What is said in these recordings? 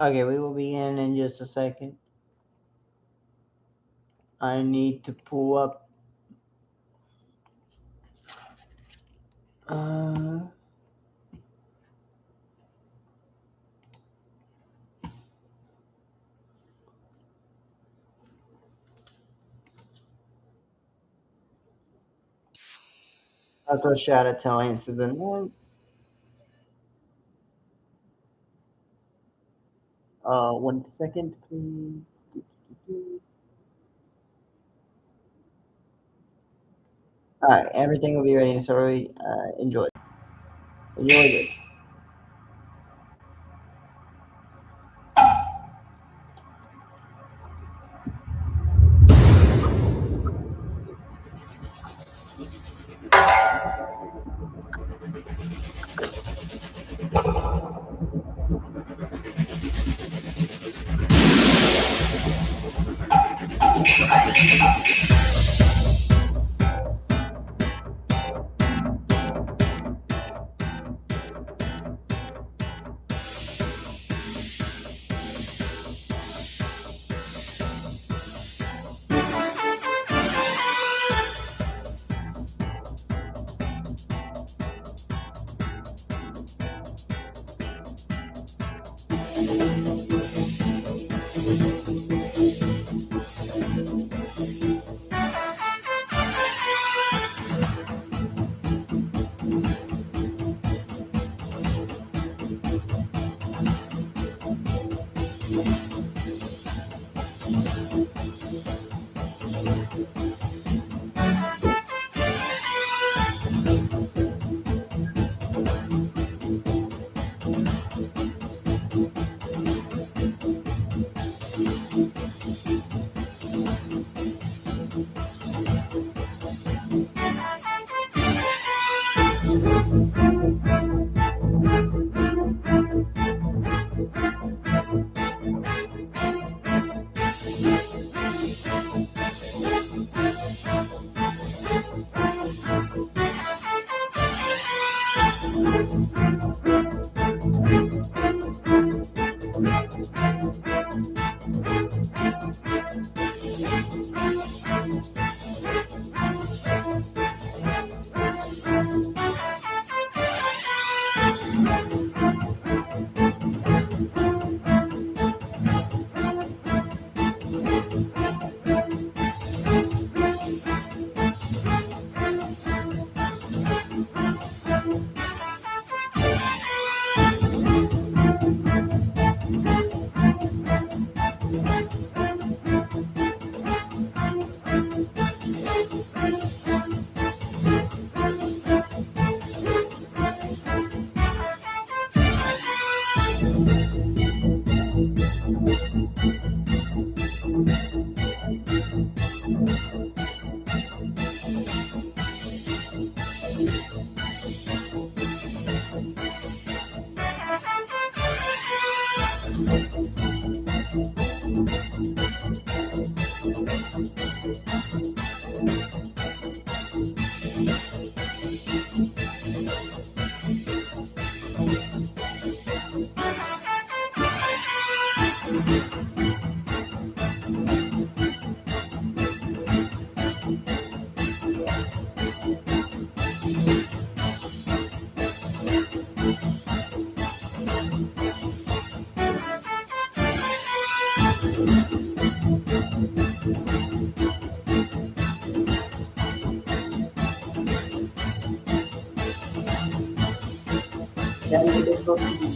Okay, we will begin in just a second. I need to pull up. Uh, I'll go shout out to answer the name. 1 second, please. All right, everything will be ready. Sorry, enjoy. Enjoy this. Can we just go to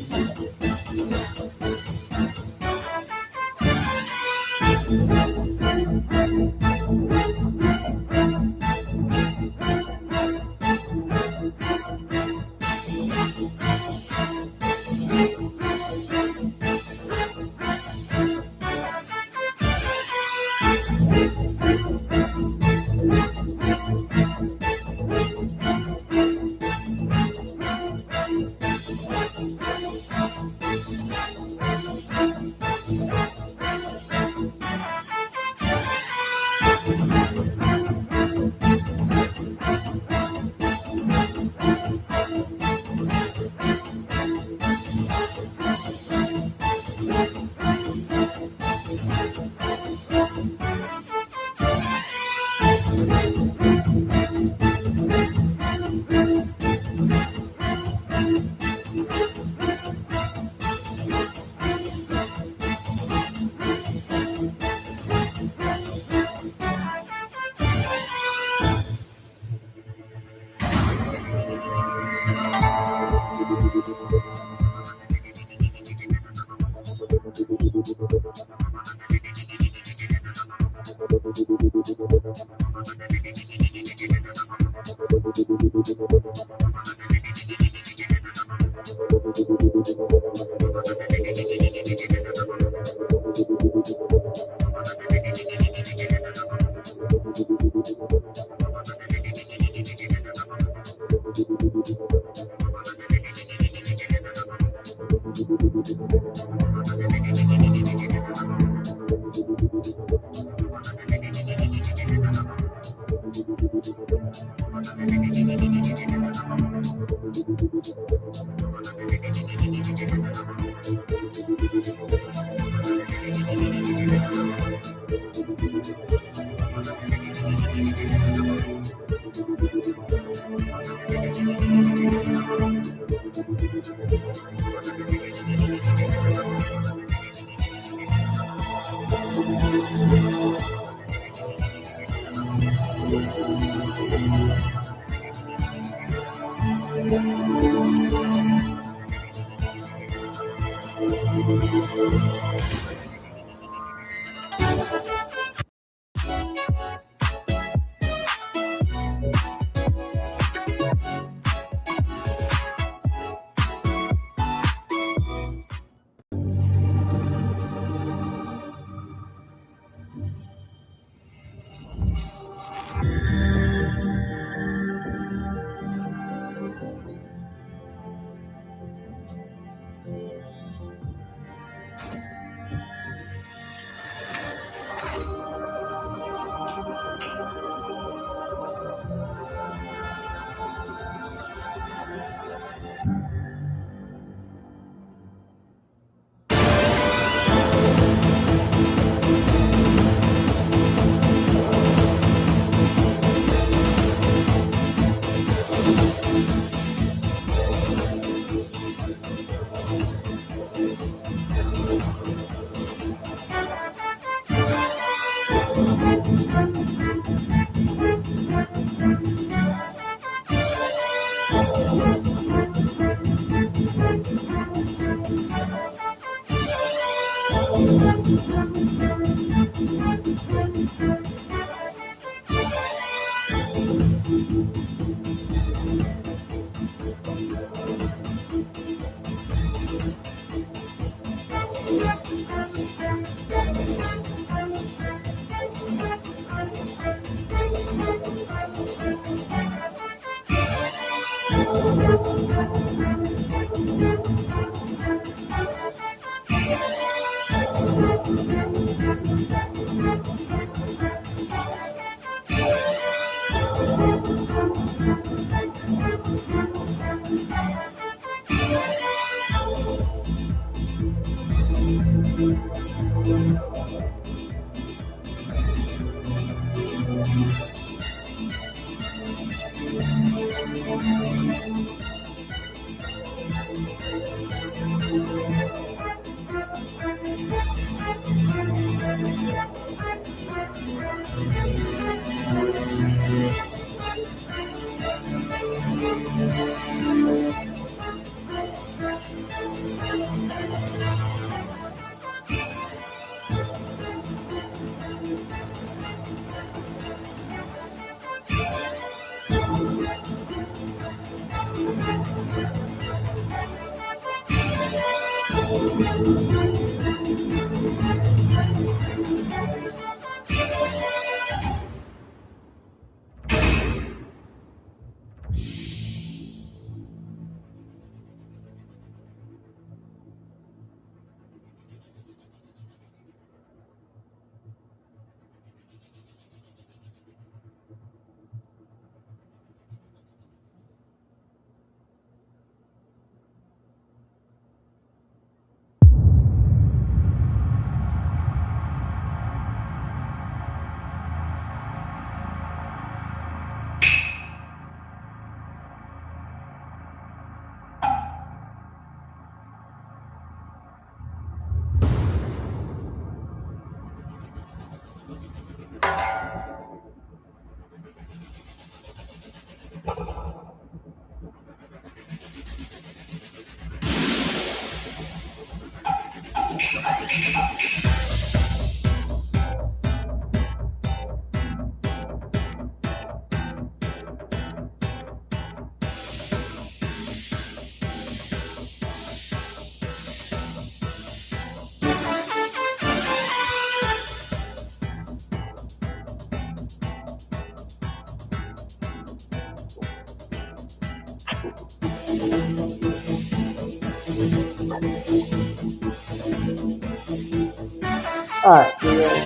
Alright, yeah.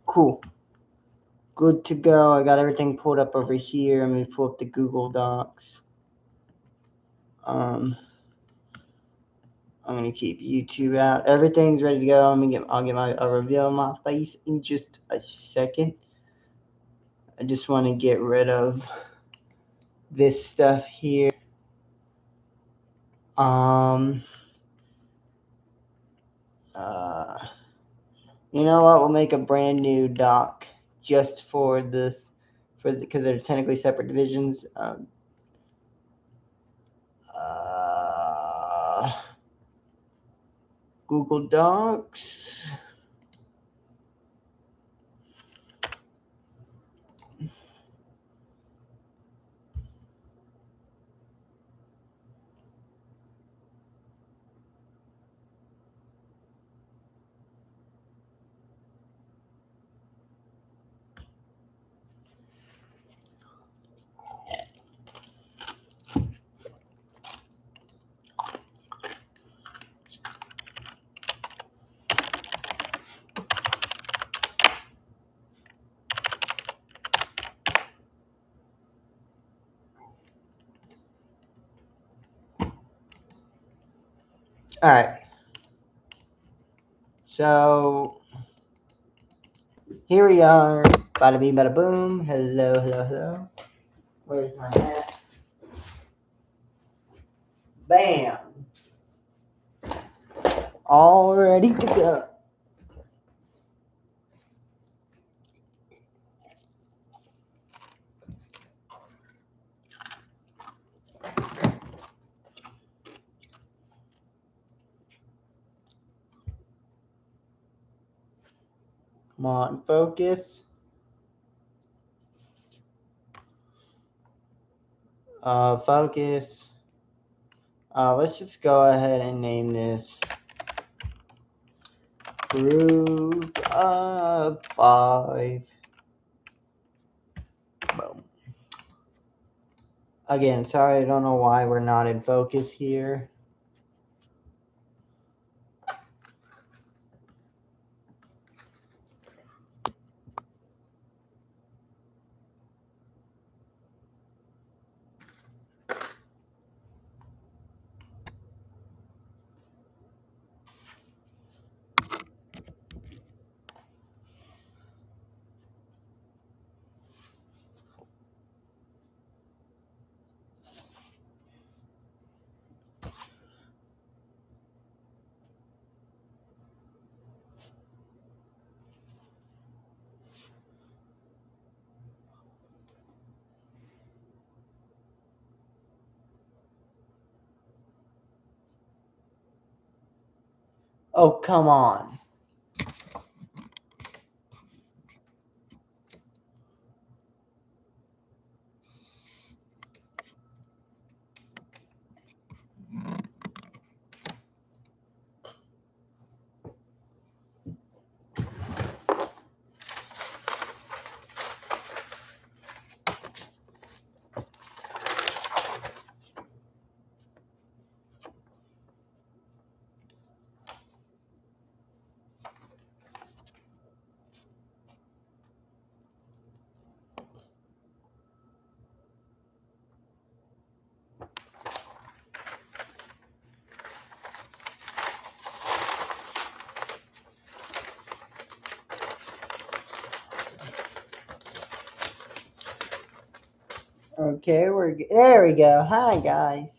Cool. Good to go. I got everything pulled up over here. I'm gonna pull up the Google Docs. I'm gonna keep YouTube out. Everything's ready to go. I'll reveal my face in just a second. I just want to get rid of this stuff here. You know what? We'll make a brand new doc just for this, because they're technically separate divisions. Google Docs. All right. So here we are. Bada bing, bada boom. Hello, hello, hello. Where's my hat? Bam. All ready to go. Come on, focus. Focus. Let's just go ahead and name this Group of 5. Boom. Again, sorry, I don't know why we're not in focus here. Oh, come on. Okay, there we go. Hi guys,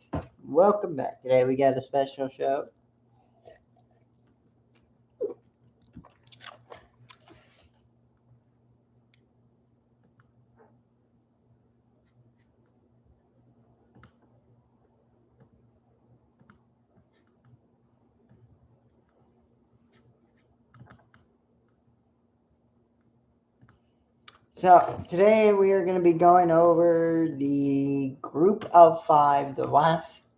welcome back. Today we got a special show. So today we are going to be going over the group of 5.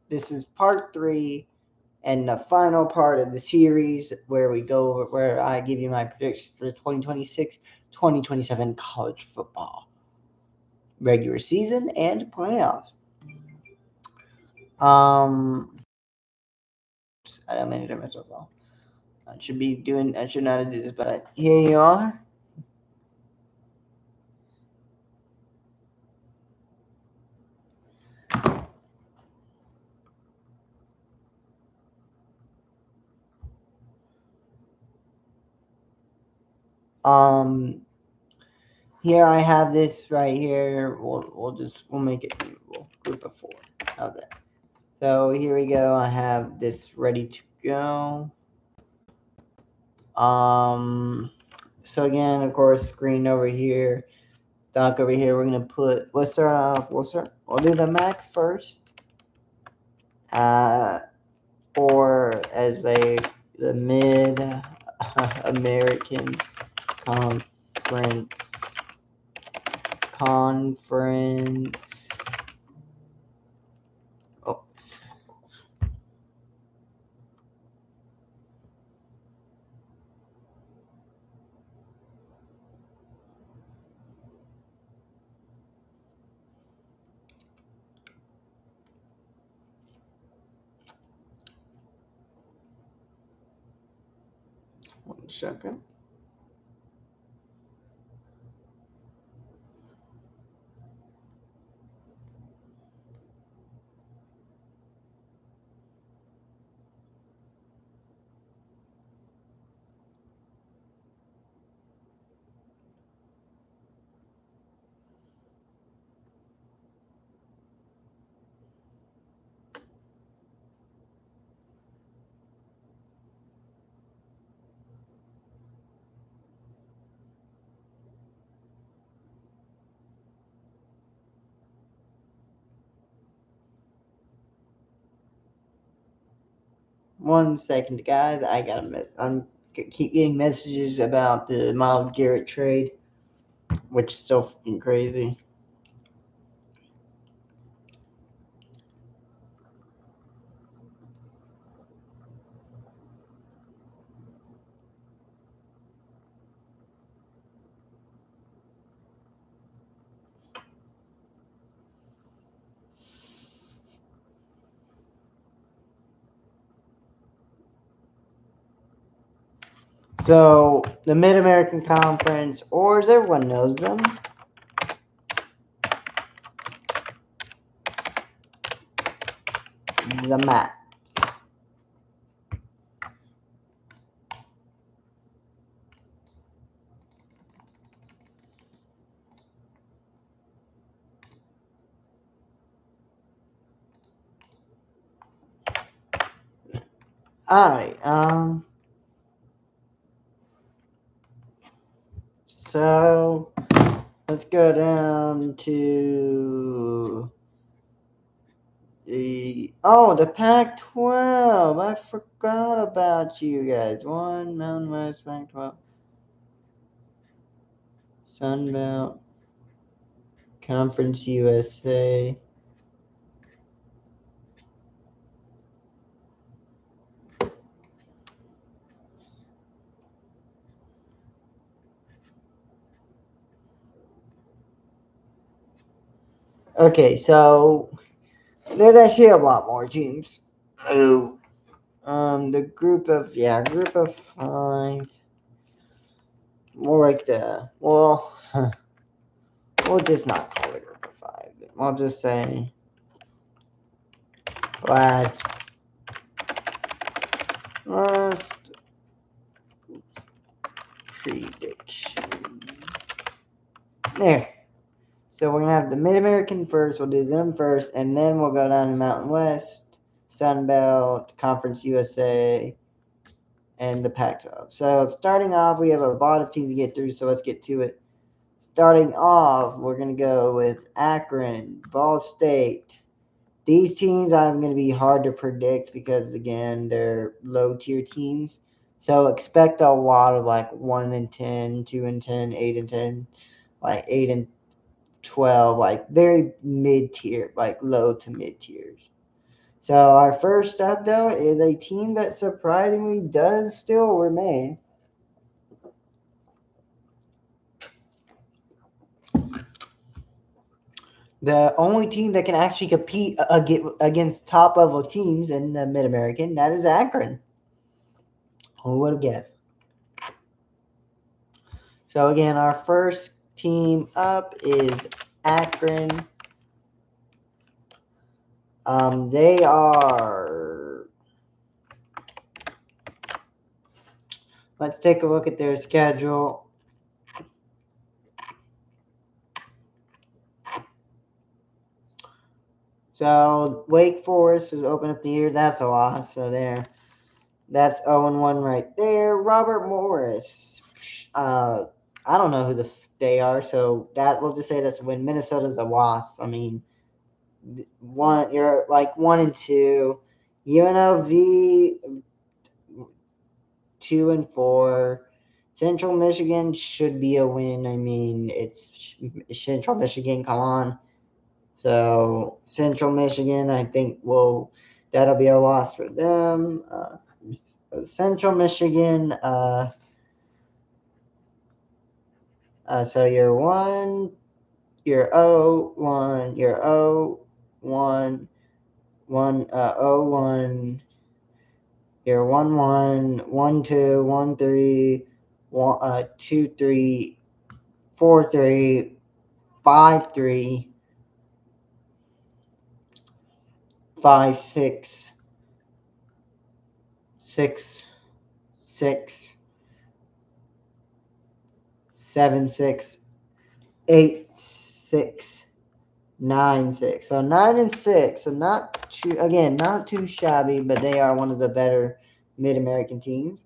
This is part 3 and the final part of the series where I give you my predictions for the 2026-2027 college football regular season and playoffs. I don't mean to myself well. I should not have do this, but here you are. Here I have this right here. We'll make it viewable. Group of 4. How's that? So here we go. I have this ready to go. So again, of course, screen over here, stock over here. We're gonna let's start off. We'll do the MAC first. Or as the Mid American Conference. Oh. 1 second. One second, guys. I'm keep getting messages about the Myles Garrett trade, which is still fucking crazy. So the Mid American Conference, or as everyone knows them, the MAC. Alright, so let's go down to the Pac-12. I forgot about you guys. Mountain West Pac-12. Sunbelt. Conference USA. Okay, so there's actually a lot more teams. Oh. The group of 5. More like we'll just not call it group of 5. We'll just say last prediction. There. So we're gonna have the Mid American first. We'll do them first, and then we'll go down to Mountain West, Sunbelt, Conference USA, and the Pac-12. So starting off, we have a lot of teams to get through. So let's get to it. Starting off, we're gonna go with Akron, Ball State. These teams I'm going to be hard to predict because, again, they're low-tier teams. So expect a lot of like 1-10, 2-10, 8-10. like 8 and 12, like very mid tier, like low to mid tiers. So our first up though is a team that surprisingly does still remain. The only team that can actually compete against top level teams in the Mid American, that is Akron. Who would have guessed? So again, our first team up is Akron. They are. Let's take a look at their schedule. So Wake Forest has opened up the year. That's a loss. So there, that's 0-1 right there. Robert Morris. I don't know who they are. So that we'll just say that's a win. Minnesota's a loss. I mean, you're like 1-2. UNLV 2-4. Central Michigan should be a win. I mean, it's Central Michigan. Come on. So Central Michigan, I think that'll be a loss for them. Central Michigan. So you're 1, you're 0-1, you're 0-1, 0-1. You're 1-1, 1-2, 1-3, 2-3, 4-3, 5-3, 5-6, 6-6, 7-6, 8-6, 9-6. So 9-6. So not too shabby, but they are one of the better Mid-American teams.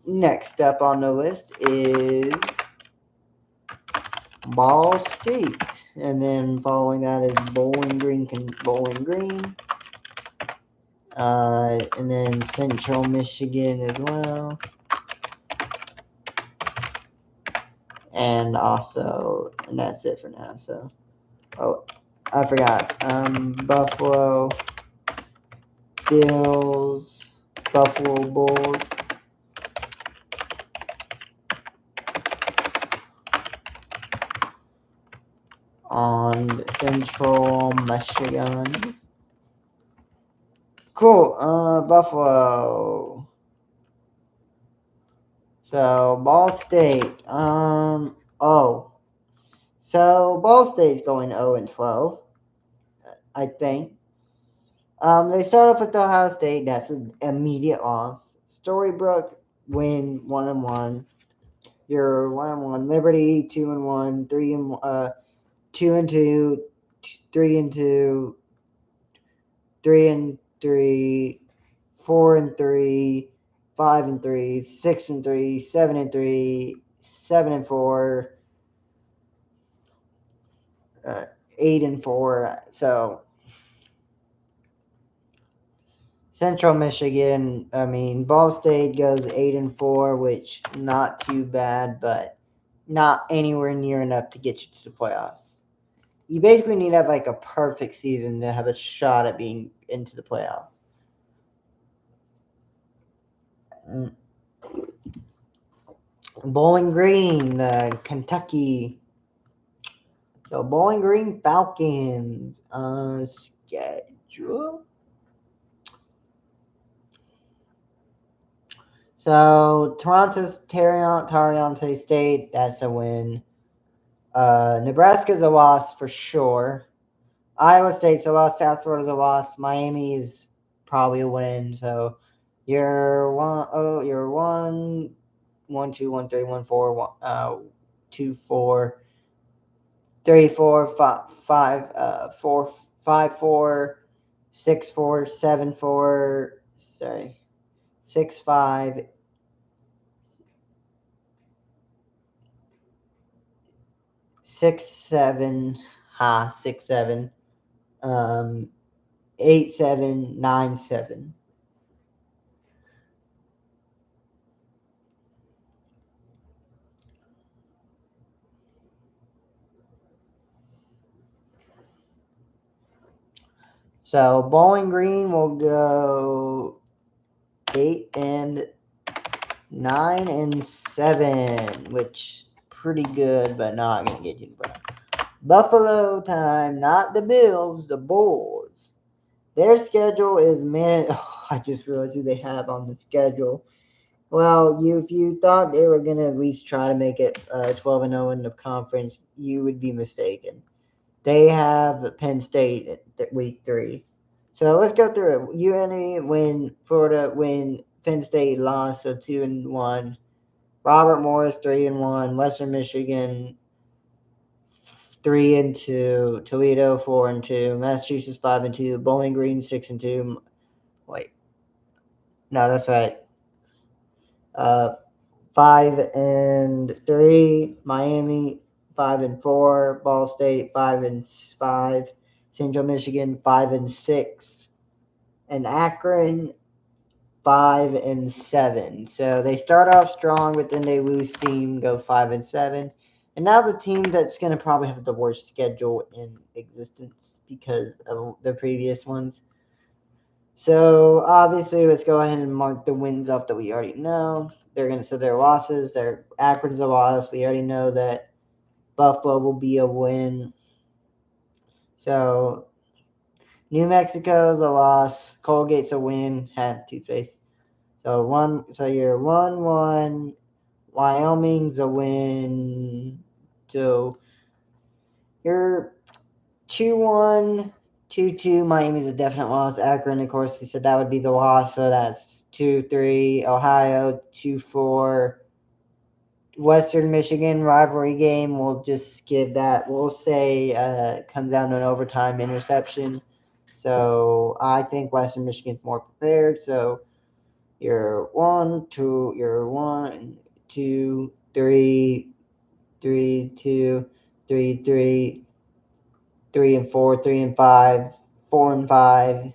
Next up on the list is Ball State, and then following that is Bowling Green, and then Central Michigan as well, and that's it for now. So, I forgot. Buffalo Bills, Buffalo Bulls. On Central Michigan. Cool. Buffalo. So Ball State. So Ball State's going 0-12, I think. They start off with Ohio State. That's an immediate loss. Storybrooke win 1-1. You're 1-1. Liberty 2-1. 2-2. 3-2. 3-3. 4-3. 5-3. 6-3. 7-3. 7-4. 8-4. So Central Michigan, I mean, Ball State goes 8-4, which not too bad, but not anywhere near enough to get you to the playoffs. You basically need to have like a perfect season to have a shot at being into the playoff. Bowling Green, Kentucky. So Bowling Green Falcons schedule. So Toronto State, that's a win. Nebraska's a loss for sure. Iowa State's a loss. South Florida's a loss. Miami is probably a win. So you're 1, 2, 1, 3, 1, 4, 2, 4, 3, 4, 5, 4, 5, 4, 6, 4, 7, 4. Sorry, 6, 5. 6-7, 6-7, 8-7, 9-7. So Bowling Green will go 8-9-7, which pretty good, but not gonna get you the Browns. Buffalo time, not the Bills, the Bulls. Their schedule is I just realized who they have on the schedule. Well, if you thought they were gonna at least try to make it 12-0 in the conference, you would be mistaken. They have Penn State at week 3. So let's go through it. UNE win, Florida win, Penn State lost, so 2-1. Robert Morris 3-1, Western Michigan 3-2, Toledo 4-2, Massachusetts 5-2, Bowling Green 6-2. Wait, no, that's right. 5-3, Miami 5-4, Ball State 5-5, Central Michigan 5-6, and Akron 5-7. So they start off strong, but then they lose steam, go 5-7. And now the team that's going to probably have the worst schedule in existence because of the previous ones. So obviously, let's go ahead and mark the wins up that we already know. So their losses, their Akron's a loss. We already know that Buffalo will be a win. So New Mexico's a loss. Colgate's a win. Had toothpaste. So you're 1-1. Wyoming's a win. So you're 2-1. 2-2. Miami's a definite loss. Akron, of course, he said that would be the loss. So that's 2-3. Ohio 2-4. Western Michigan rivalry game. We'll just give that. We'll say comes down to an overtime interception. So I think Western Michigan's more prepared. So you're 1, 2. You're 1, 2, 3, 3, 2, 3, 3. 3-4, 3-5, 4-5,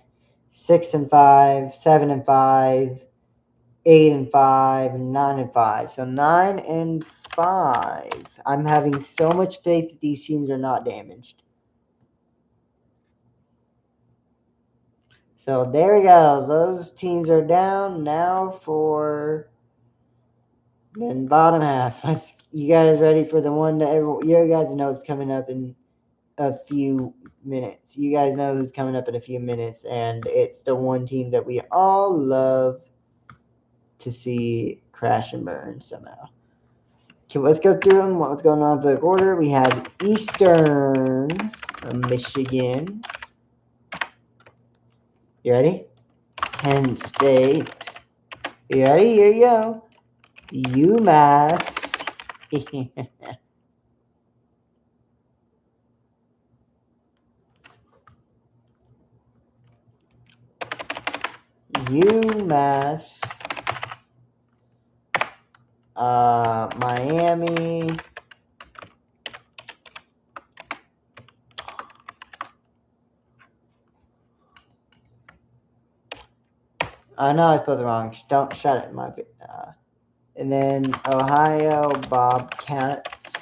6-5, 7-5, 8-5, 9-5. So 9-5. I'm having so much faith that these teams are not damaged. So there we go. Those teams are down now for the bottom half. You guys ready for the one that you guys know it's coming up in a few minutes. You guys know who's coming up in a few minutes, and it's the one team that we all love to see crash and burn somehow. Okay, let's go through them. What's going on with the order? We have Eastern Michigan. You ready? Penn State. You ready? Here you go. UMass. UMass. Miami. No, I spelled it wrong. Don't shut it, my. And then Ohio Bobcats.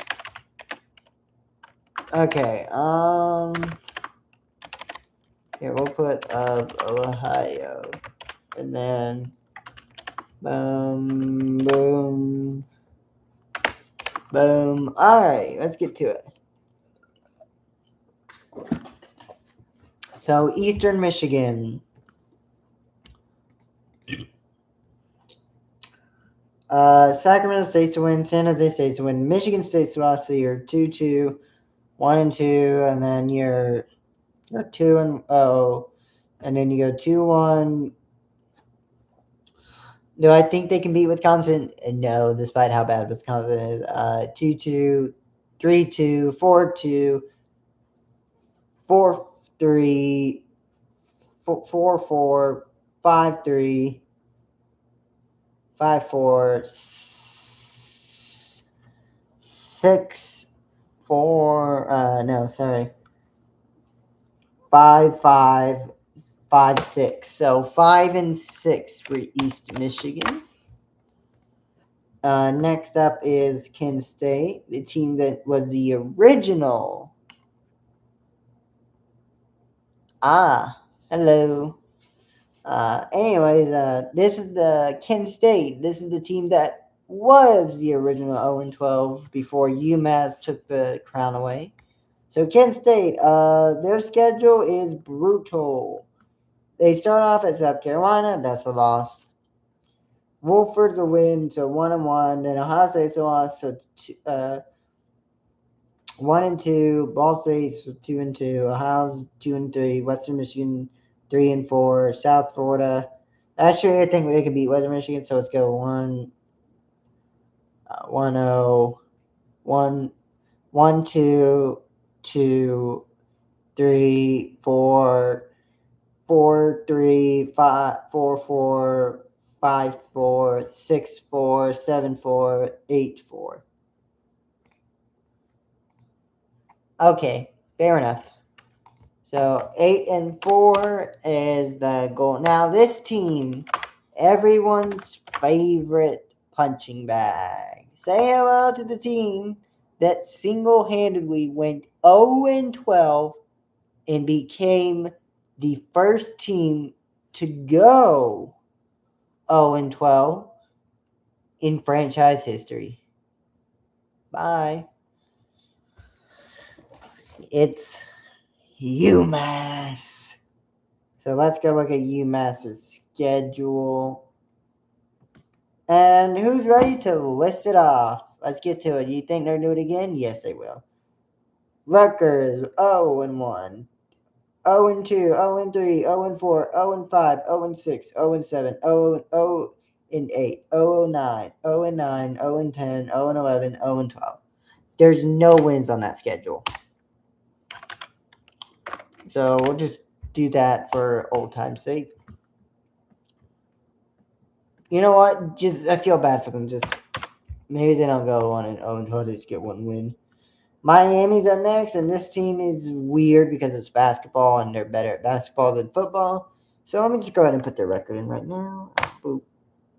Okay. Here we'll put Ohio, and then boom, boom, boom. All right, let's get to it. So Eastern Michigan. Sacramento State's to win, San Jose State's to win, Michigan State's to lose. So you're 2-2, 1-2, and then you're 2-0, and then you go 2-1. Do I think they can beat Wisconsin? No, despite how bad Wisconsin is. 2-2, 3-2, 4-2, 4-3, 4-4, 5-3, 5-4, 6-4. No, sorry. 5-5, 5-6. So 5-6 for East Michigan. Next up is Kent State, the team that was the original Hello. This is the Kent State. This is the team that was the original 0-12 before UMass took the crown away. So Kent State, their schedule is brutal. They start off at South Carolina. That's a loss. Wolford's a win, so 1-1. Then Ohio State's a loss, so 1-2. Ball State's 2-2. Ohio's 2-3. Western Michigan 3-4. South Florida. Actually, I think they could beat Western Michigan, so let's go 1-0, 1-2, 2, 3, 4, 4-3, 5, 4-4, 5-4, 6-4, 7-4, 8-4. Okay, fair enough. So 8-4 is the goal. Now this team, everyone's favorite punching bag. Say hello to the team that single-handedly went 0-12 and became the first team to go 0-12 in franchise history. Bye. It's UMass. So let's go look at UMass's schedule. And who's ready to list it off? Let's get to it. Do you think they'll do it again? Yes, they will. Rutgers, 0-1. 0-2, 0-3, 0-4, 0-5, 0-6, 0-7, 0-8, 0-9, 0-9, 0-10, 0-11, 0-12. There's no wins on that schedule. So we'll just do that for old time's sake. You know what? I feel bad for them. Just maybe they don't go 1-0, they just get one win. Miami's up next, and this team is weird because it's basketball, and they're better at basketball than football. So let me just go ahead and put their record in right now. Boop,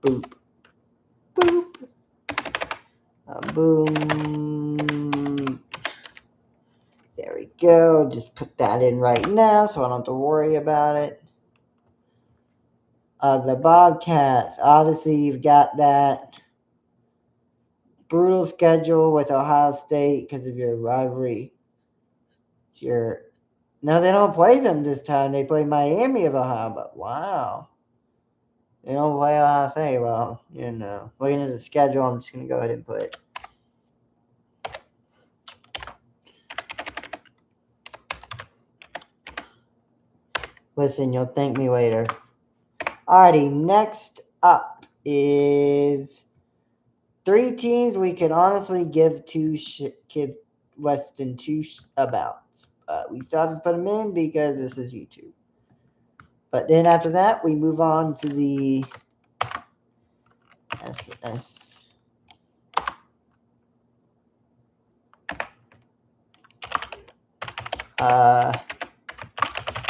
boop, boop. Boom. There we go. Just put that in right now so I don't have to worry about it. The Bobcats, obviously you've got that brutal schedule with Ohio State because of your rivalry. No, they don't play them this time. They play Miami of Ohio, but wow. They don't play Ohio State. Well, looking at the schedule, I'm just going to go ahead and put listen, you'll thank me later. Alrighty, next up is 3 teams we can honestly give less than 2 about. We started to put them in because this is YouTube. But then after that, we move on to the SS.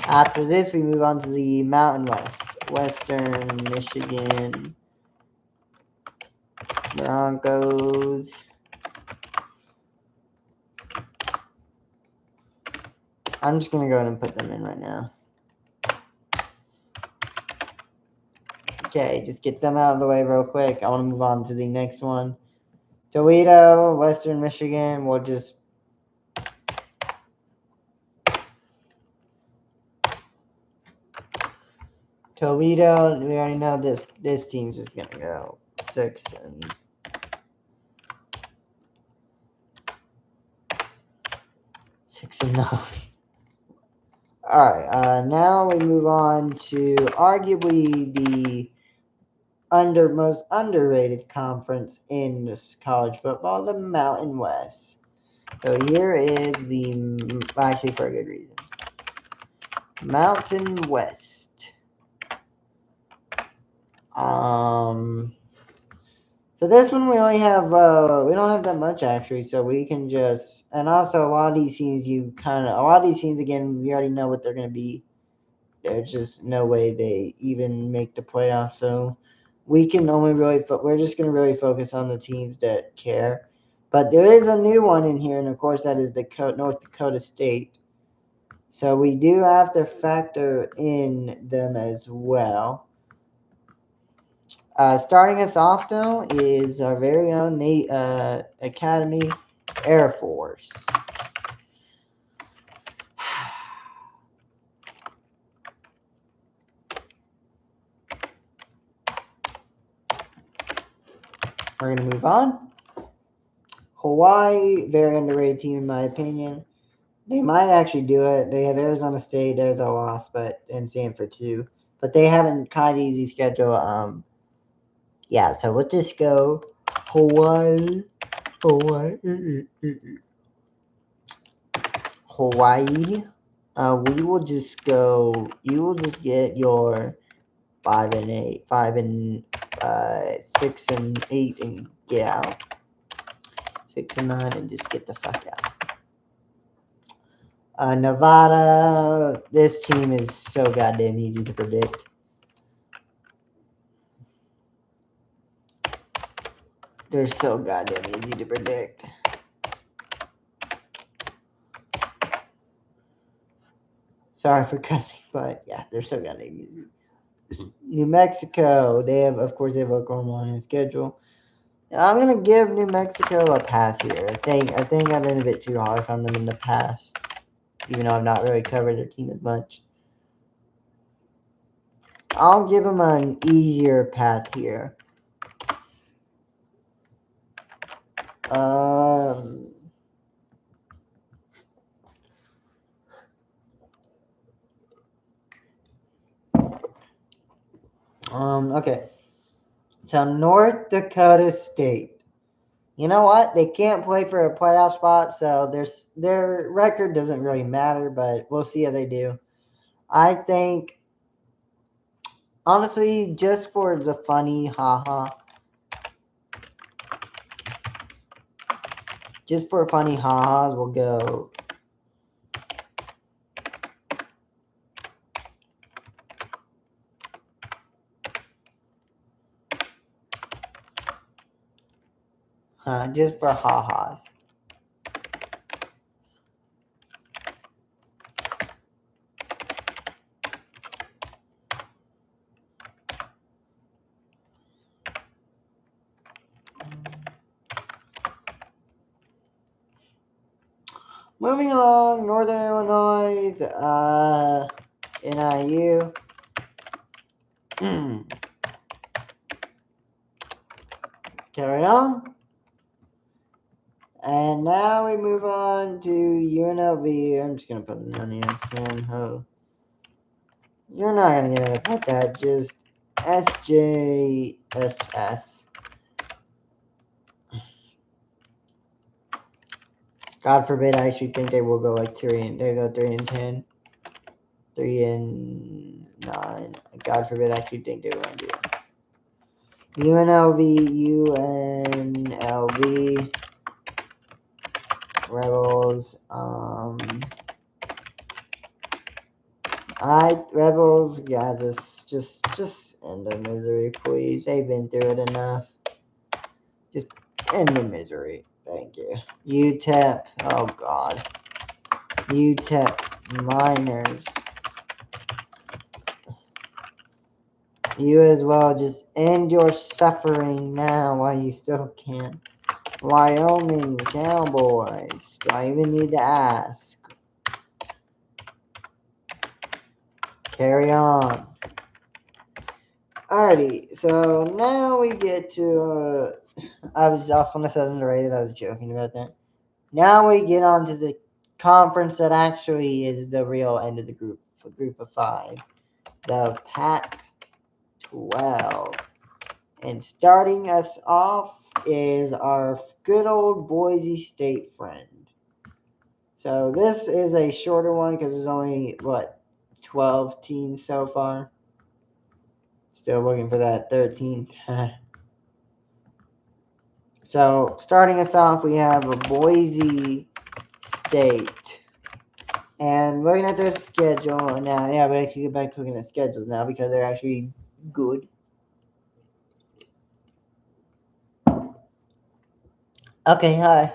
After this, we move on to the Mountain West. Western Michigan Broncos. I'm just going to go ahead and put them in right now. Okay, just get them out of the way real quick. I want to move on to the next one. Toledo, Western Michigan. We'll just Toledo. We already know this team's just gonna go 6-9. All right. Now we move on to arguably the most underrated conference in this college football, the Mountain West. So here is actually for a good reason. Mountain West. So this one we only have we don't have that much actually, so we can just, and also a lot of these teams again, we already know what they're gonna be. There's just no way they even make the playoffs, so we can only we're just gonna really focus on the teams that care. But there is a new one in here, and of course that is North Dakota State. So we do have to factor in them as well. Starting us off, though, is our very own Academy Air Force. We're going to move on. Hawaii, very underrated team in my opinion. They might actually do it. They have Arizona State, there's a loss, and Stanford too. But they haven't kind of easy schedule. Yeah, so we'll just go Hawaii. Hawaii. We will just go. You will just get your 5-8, 6-8, and get out. 6-9, and just get the fuck out. Nevada. This team is so goddamn easy to predict. They're so goddamn easy to predict. Sorry for cussing, but yeah, they're so goddamn easy. New Mexico, they have Oklahoma on their schedule. I'm gonna give New Mexico a pass here. I think I've been a bit too harsh on them in the past, even though I've not really covered their team as much. I'll give them an easier path here. Okay. So North Dakota State. You know what? They can't play for a playoff spot, so their record doesn't really matter, but we'll see how they do. I think, honestly, just for the funny haha, we'll go. Just for ha-has. Moving along, Northern Illinois, NIU. Carry on. And now we move on to UNLV. I'm just going to put none here. San Ho. You're not going to get to put that. Just SJSS. God forbid I actually think they will go like 3-10. 3-9. God forbid I actually think they will do it. UNLV. Rebels. Rebels. Yeah, just end the misery, please. They've been through it enough. Just end the misery. Thank you. UTEP. Oh God. UTEP Miners. You as well. Just end your suffering now while you still can. Wyoming Cowboys. Do I even need to ask? Carry on. Alrighty, so now we get to. I was also when I said underrated, I was joking about that. Now we get on to the conference that actually is the real end of the group of 5, the Pac-12, and starting us off is our good old Boise State friend. So this is a shorter one because there's only 12 teams so far. Still looking for that 13th. So starting us off, we have a Boise State. And looking at their schedule now, yeah, we actually get back to looking at schedules now because they're actually good. Okay, hi.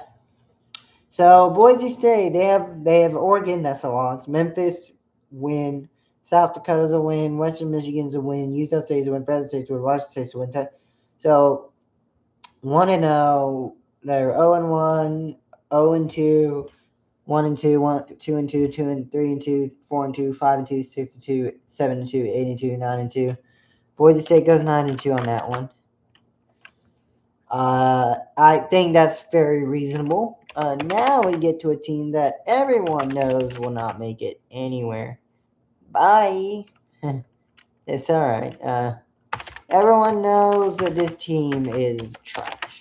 So Boise State, they have Oregon, that's a loss. Memphis win. South Dakota's a win. Western Michigan's a win. Utah State's a win. Fresno State's a win. Washington State's a win. So 1-0. They're 0-1, 0-2, 1-2, 2-2, 2-3-2, 4-2, 5-2, 6-2, 7-2, 8-2, 9-2. Boise State goes 9-2 on that one. I think that's very reasonable. Now we get to a team that everyone knows will not make it anywhere. Bye. It's all right. Everyone knows that this team is trash.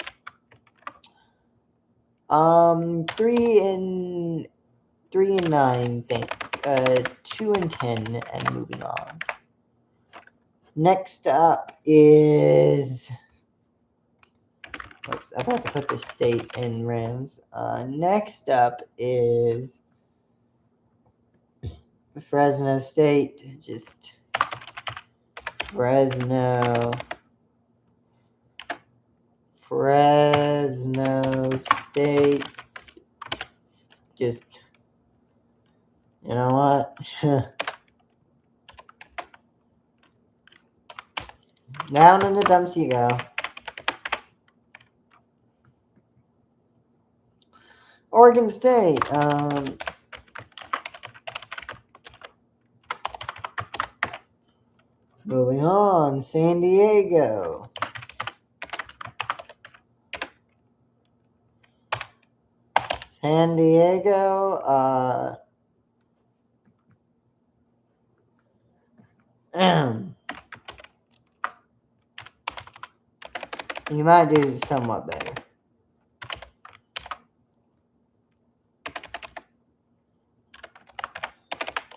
3-9, think. 2-10, and moving on. Next up is. Oops, I forgot to put the state in Rams. Next up is Fresno State. Just Fresno State. Just, you know what? Down in the dumps you go. Oregon State. Moving on. San Diego. San Diego. You might do somewhat better.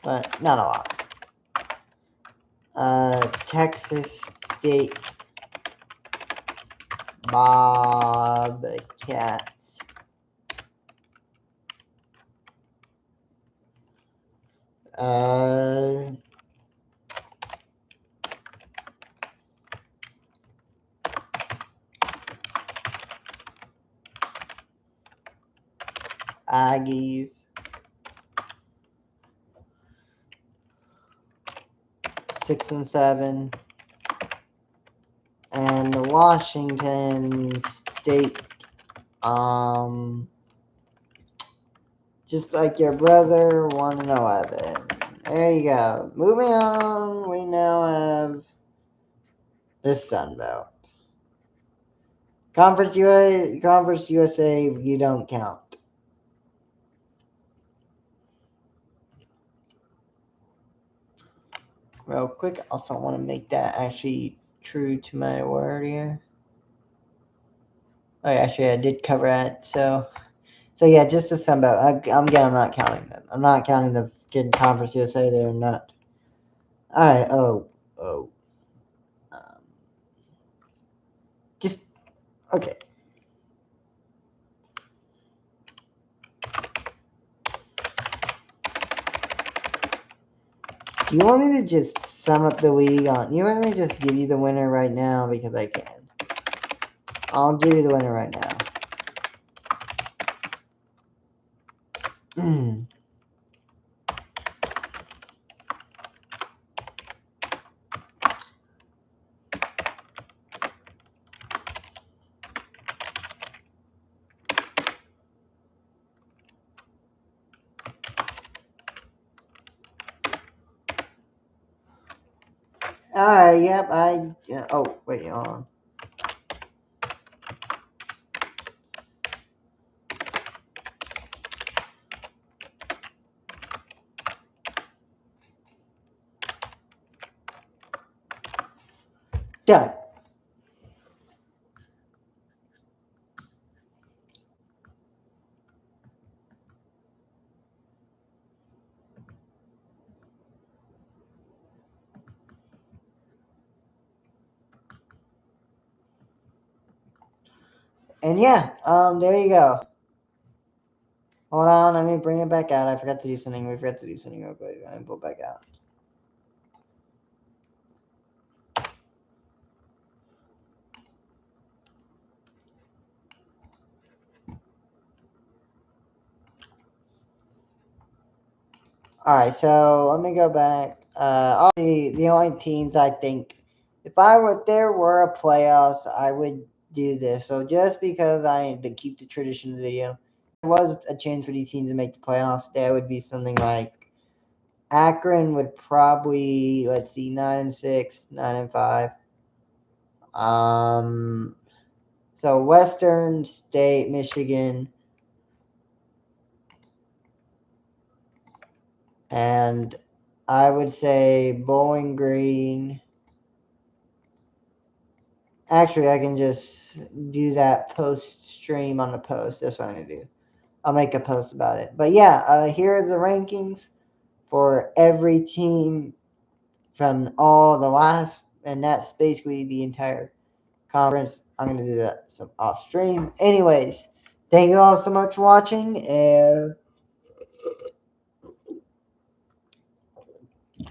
But not a lot. Texas State Bobcats. Aggies. 6-7. And Washington State. Just like your brother, 1-11. There you go. Moving on, we now have the Sunbelt. Conference USA, you don't count. Real quick, also want to make that actually true to my word here. Oh, actually, I did cover that. So yeah, just the Sunbelt. I'm not counting them. I'm not counting the Conference USA. They're not. All right. Just okay. Do you want me to just sum up the league on? You want me to just give you the winner right now because I can. I'll give you the winner right now. Yep, oh, wait, hold on. Done. And yeah, there you go. Hold on, let me bring it back out. I forgot to do something. We forgot to do something real quick. Let me pull it back out. All right, so let me go back. The only teams I think, if there were a playoffs, I would do this. So just because I to keep the tradition of the video, there was a chance for these teams to make the playoffs. There would be something like Akron would probably, let's see, 9-6, 9-5. So Western State, Michigan, and I would say Bowling Green. Actually, I can just do that post stream on the post. That's what I'm gonna do. I'll make a post about it. But yeah, here are the rankings for every team from all the last, and that's basically the entire conference. I'm gonna do that some off stream. Anyways, thank you all so much for watching, and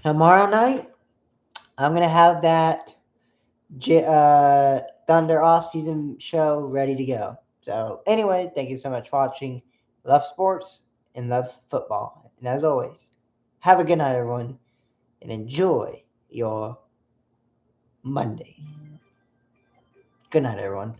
tomorrow night I'm gonna have that Thunder off-season show ready to go. So anyway, thank you so much for watching. Love sports and love football. And as always, have a good night, everyone, and enjoy your Monday. Good night, everyone.